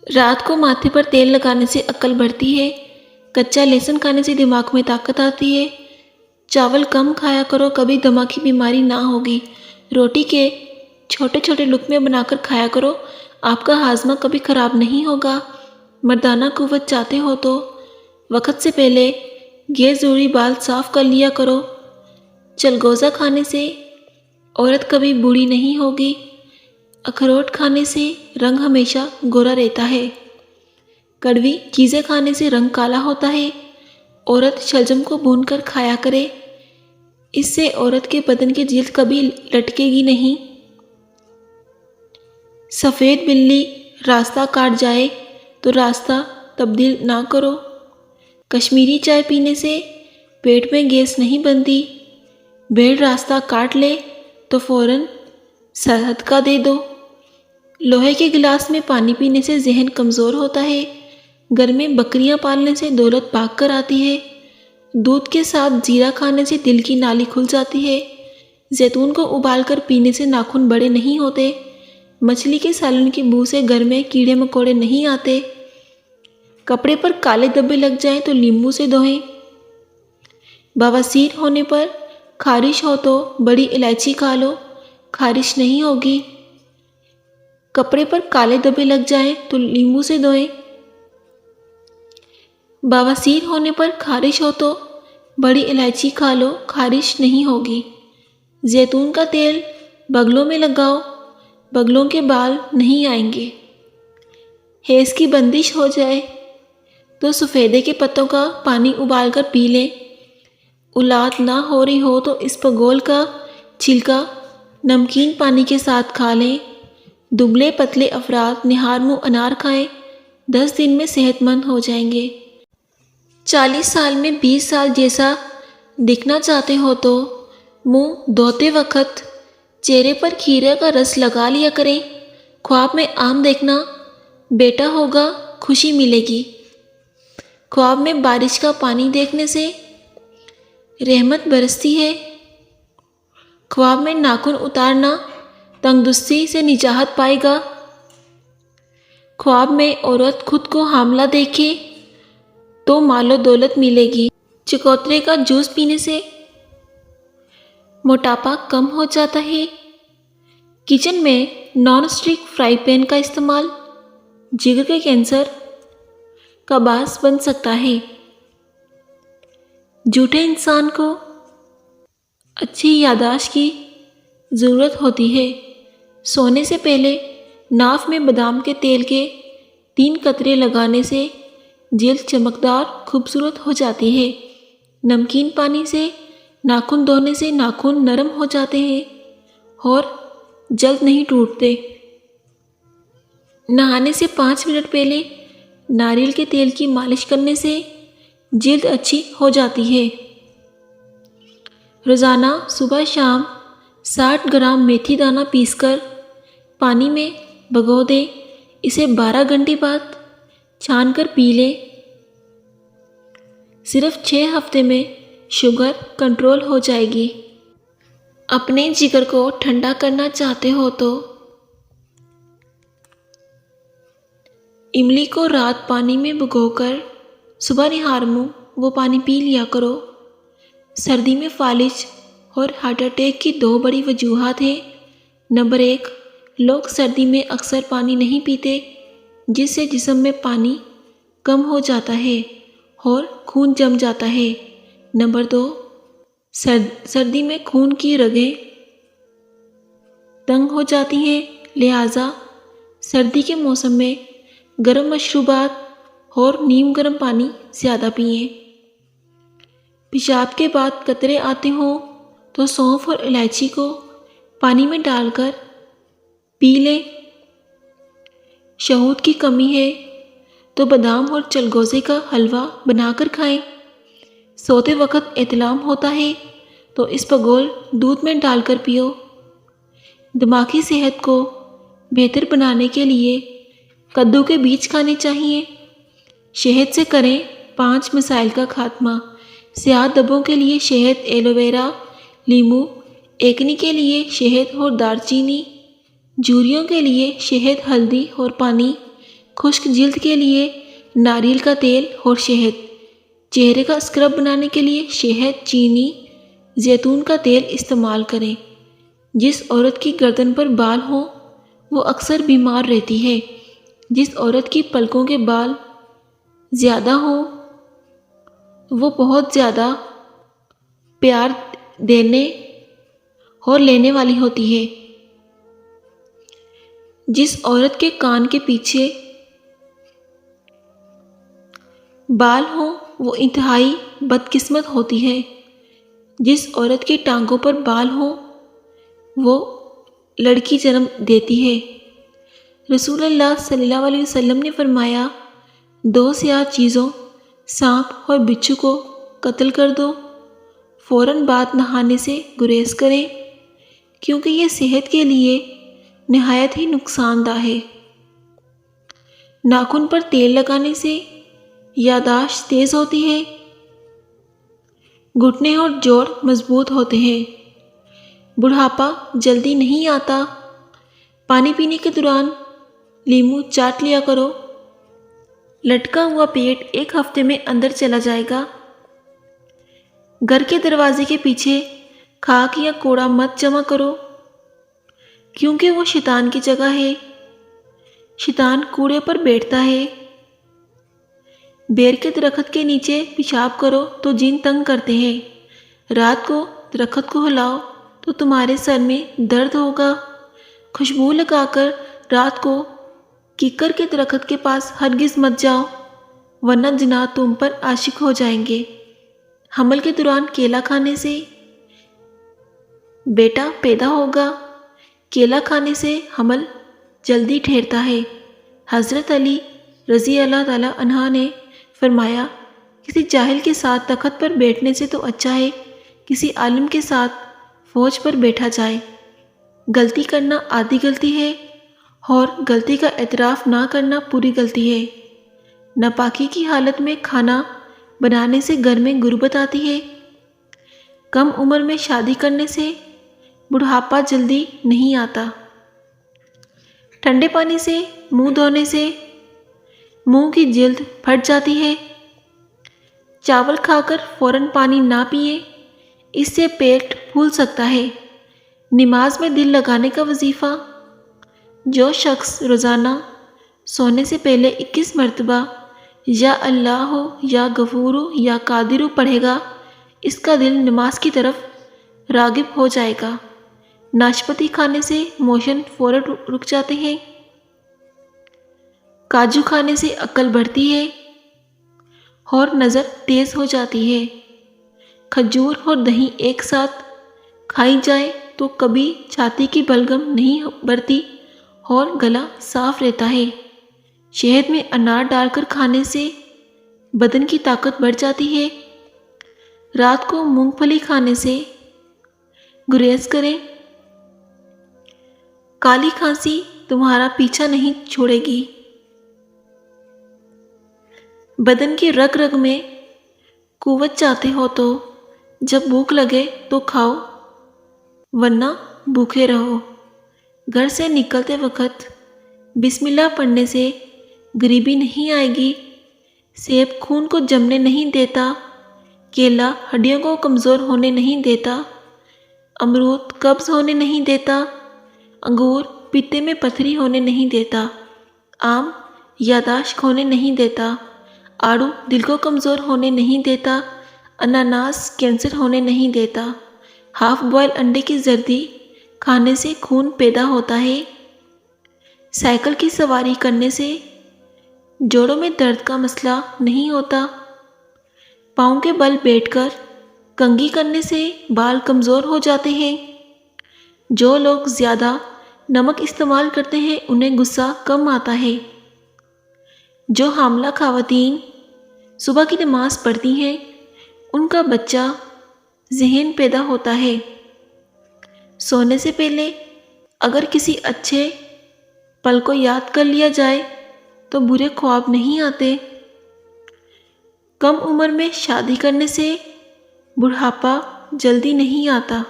رات کو ماتھے پر تیل لگانے سے عقل بڑھتی ہے، کچا لہسن کھانے سے دماغ میں طاقت آتی ہے، چاول کم کھایا کرو، کبھی دمہ کی بیماری نہ ہوگی، روٹی کے چھوٹے چھوٹے لقمے بنا کر کھایا کرو، آپ کا ہاضمہ کبھی خراب نہیں ہوگا، مردانہ قوت چاہتے ہو تو وقت سے پہلے غیر ضروری بال صاف کر لیا کرو، چلگوزہ کھانے سے عورت کبھی بوڑھی نہیں ہوگی، اخروٹ کھانے سے رنگ ہمیشہ گورا رہتا ہے، کڑوی چیزیں کھانے سے رنگ کالا ہوتا ہے، عورت شلجم کو بھون کر کھایا کرے، اس سے عورت کے بدن کی جلد کبھی لٹکے گی نہیں، سفید بلی راستہ کاٹ جائے تو راستہ تبدیل نہ کرو، کشمیری چائے پینے سے پیٹ میں گیس نہیں بنتی، بھیڑ راستہ کاٹ لے تو فوراً صدقہ دے دو، لوہے کے گلاس میں پانی پینے سے ذہن کمزور ہوتا ہے، گھر میں بکریاں پالنے سے دولت بھاگ کر آتی ہے، دودھ کے ساتھ زیرہ کھانے سے دل کی نالی کھل جاتی ہے، زیتون کو ابال کر پینے سے ناخن بڑے نہیں ہوتے، مچھلی کے سالن کی بو سے گھر میں کیڑے مکوڑے نہیں آتے، کپڑے پر کالے دھبے لگ جائیں تو لیموں سے دھوئیں، بواسیر ہونے پر خارش ہو تو بڑی الائچی کھا لو، خارش نہیں ہوگی، کپڑے پر کالے دھبے لگ جائیں تو لیموں سے دھوئیں، بواسیر ہونے پر خارش ہو تو بڑی الائچی کھا لو، خارش نہیں ہوگی، زیتون کا تیل بغلوں میں لگاؤ، بغلوں کے بال نہیں آئیں گے، ہیض کی بندش ہو جائے تو سفیدے کے پتوں کا پانی ابال کر پی لیں، اولاد نہ ہو رہی ہو تو اسپغول کا چھلکا نمکین پانی کے ساتھ کھا لیں، دبلے پتلے افراد نہار منہ انار کھائیں، 10 دن میں صحت مند ہو جائیں گے، 40 سال میں 20 سال جیسا دکھنا چاہتے ہو تو منہ دھوتے وقت چہرے پر کھیرے کا رس لگا لیا کریں، خواب میں آم دیکھنا، بیٹا ہوگا خوشی ملے گی، خواب میں بارش کا پانی دیکھنے سے رحمت برستی ہے، خواب میں ناخن اتارنا تنگدستی سے نجات پائے گا، خواب میں عورت خود کو حاملہ دیکھے تو مال و دولت ملے گی، چکوترے کا جوس پینے سے موٹاپا کم ہو جاتا ہے، کچن میں نان اسٹک فرائی پین کا استعمال جگر کے کینسر کا باعث بن سکتا ہے، جھوٹے انسان کو اچھی یادداشت کی ضرورت ہوتی ہے، سونے سے پہلے ناف میں بادام کے تیل کے 3 قطرے لگانے سے جلد چمکدار خوبصورت ہو جاتی ہے، نمکین پانی سے ناخن دھونے سے ناخن نرم ہو جاتے ہیں اور جلد نہیں ٹوٹتے، نہانے سے 5 منٹ پہلے ناریل کے تیل کی مالش کرنے سے جلد اچھی ہو جاتی ہے، روزانہ صبح شام 60 گرام میتھی دانہ پیس کر پانی میں بھگو دیں، اسے 12 گھنٹے بعد چھان کر پی لیں، صرف 6 ہفتے میں شوگر کنٹرول ہو جائے گی، اپنے جگر کو ٹھنڈا کرنا چاہتے ہو تو املی کو رات پانی میں بھگو کر صبح نہار منہ وہ پانی پی لیا کرو، سردی میں فالج اور ہارٹ اٹیک کی 2 بڑی وجوہات ہیں، نمبر 1 لوگ سردی میں اکثر پانی نہیں پیتے جس سے جسم میں پانی کم ہو جاتا ہے اور خون جم جاتا ہے، نمبر 2 سردی میں خون کی رگیں تنگ ہو جاتی ہیں، لہٰذا سردی کے موسم میں گرم مشروبات اور نیم گرم پانی زیادہ پئیں، پیشاب کے بعد قطرے آتے ہوں تو سونف اور الائچی کو پانی میں ڈال کر پی لیں، شہد کی کمی ہے تو بادام اور چلگوزے کا حلوہ بنا کر کھائیں، سوتے وقت احتلام ہوتا ہے تو اسپغول دودھ میں ڈال کر پیو، دماغی صحت کو بہتر بنانے کے لیے کدو کے بیج کھانے چاہیے، شہد سے کریں 5 مسائل کا خاتمہ، سیاہ دبوں کے لیے شہد ایلو ویرا لیموں، ایکنی کے لیے شہد اور دار چینی، جھریوں کے لیے شہد ہلدی اور پانی، خشک جلد کے لیے ناریل کا تیل اور شہد، چہرے کا اسکرب بنانے کے لیے شہد، چینی، زیتون کا تیل استعمال کریں۔ جس عورت کی گردن پر بال ہوں وہ اکثر بیمار رہتی ہے۔ جس عورت کی پلکوں کے بال زیادہ ہوں وہ بہت زیادہ پیار دینے اور لینے والی ہوتی ہے۔ جس عورت کے کان کے پیچھے بال ہوں وہ انتہائی بدقسمت ہوتی ہے۔ جس عورت کی ٹانگوں پر بال ہوں وہ لڑکی جنم دیتی ہے۔ رسول اللہ صلی اللہ علیہ وسلم نے فرمایا، 2 سیاہ چیزوں سانپ اور بچھو کو قتل کر دو، فوراً بعد نہانے سے گریز کریں کیونکہ یہ صحت کے لیے نہایت ہی نقصان دہ ہے۔ ناخن پر تیل لگانے سے یادداشت تیز ہوتی ہے، گھٹنے اور جوڑ مضبوط ہوتے ہیں، بڑھاپا جلدی نہیں آتا۔ پانی پینے کے دوران لیموں چاٹ لیا کرو، لٹکا ہوا پیٹ 1 ہفتے میں اندر چلا جائے گا۔ گھر کے دروازے کے پیچھے خاک یا کوڑا مت جمع کرو کیونکہ وہ شیطان کی جگہ ہے۔ شیطان کوڑے پر بیٹھتا ہے۔ بیر کے درخت کے نیچے پیشاب کرو تو جن تنگ کرتے ہیں۔ رات کو درخت کو ہلاؤ تو تمہارے سر میں درد ہوگا۔ خوشبو لگا کر رات کو کیکر کے درخت کے پاس ہرگز مت جاؤ ورنہ جنات تم پر عاشق ہو جائیں گے۔ حمل کے دوران کیلا کھانے سے بیٹا پیدا ہوگا۔ کیلا کھانے سے حمل جلدی ٹھہرتا ہے۔ حضرت علی رضی اللہ تعالی عنہ نے فرمایا، کسی جاہل کے ساتھ تخت پر بیٹھنے سے تو اچھا ہے کسی عالم کے ساتھ فوج پر بیٹھا جائے۔ غلطی کرنا آدھی غلطی ہے اور غلطی کا اعتراف نہ کرنا پوری غلطی ہے۔ ناپاکی کی حالت میں کھانا بنانے سے گھر میں غربت آتی ہے۔ کم عمر میں شادی کرنے سے بڑھاپا جلدی نہیں آتا۔ ٹھنڈے پانی سے منہ دھونے سے منہ کی جلد پھٹ جاتی ہے۔ چاول کھا کر فوراً پانی نہ پیئے، اس سے پیٹ پھول سکتا ہے۔ نماز میں دل لگانے کا وظیفہ، جو شخص روزانہ سونے سے پہلے 21 مرتبہ یا اللہ یا غفور یا قادر پڑھے گا اس کا دل نماز کی طرف راغب ہو جائے گا۔ ناشپاتی کھانے سے موشن فوراً رک جاتے ہیں۔ کاجو کھانے سے عقل بڑھتی ہے اور نظر تیز ہو جاتی ہے۔ کھجور اور دہی ایک ساتھ کھائی جائے تو کبھی چھاتی کی بلغم نہیں بڑھتی اور گلا صاف رہتا ہے۔ شہد میں انار ڈال کر کھانے سے بدن کی طاقت بڑھ جاتی ہے۔ رات کو مونگ پھلی کھانے سے گریز کریں۔ کالی کھانسی تمہارا پیچھا نہیں چھوڑے گی۔ بدن کی رگ رگ میں قوت چاہتے ہو تو جب بھوک لگے تو کھاؤ ورنہ بھوکے رہو۔ گھر سے نکلتے وقت بسم اللہ پڑھنے سے غریبی نہیں آئے گی۔ سیب خون کو جمنے نہیں دیتا، کیلا ہڈیوں کو کمزور ہونے نہیں دیتا، امرود قبض ہونے نہیں دیتا، انگور پیتے میں پتھری ہونے نہیں دیتا، آم یادداشت کھونے نہیں دیتا، آڑو دل کو کمزور ہونے نہیں دیتا، اناناس کینسر ہونے نہیں دیتا، ہاف بوائل انڈے کی زردی کھانے سے خون پیدا ہوتا ہے۔ سائیکل کی سواری کرنے سے جوڑوں میں درد کا مسئلہ نہیں ہوتا۔ پاؤں کے بل بیٹھ کر کنگھی کرنے سے بال کمزور ہو جاتے ہیں۔ جو لوگ زیادہ نمک استعمال کرتے ہیں انہیں غصہ کم آتا ہے۔ جو حاملہ خواتین صبح کی نماز پڑھتی ہیں ان کا بچہ ذہن پیدا ہوتا ہے۔ سونے سے پہلے اگر کسی اچھے پل کو یاد کر لیا جائے تو برے خواب نہیں آتے۔ کم عمر میں شادی کرنے سے بڑھاپا جلدی نہیں آتا۔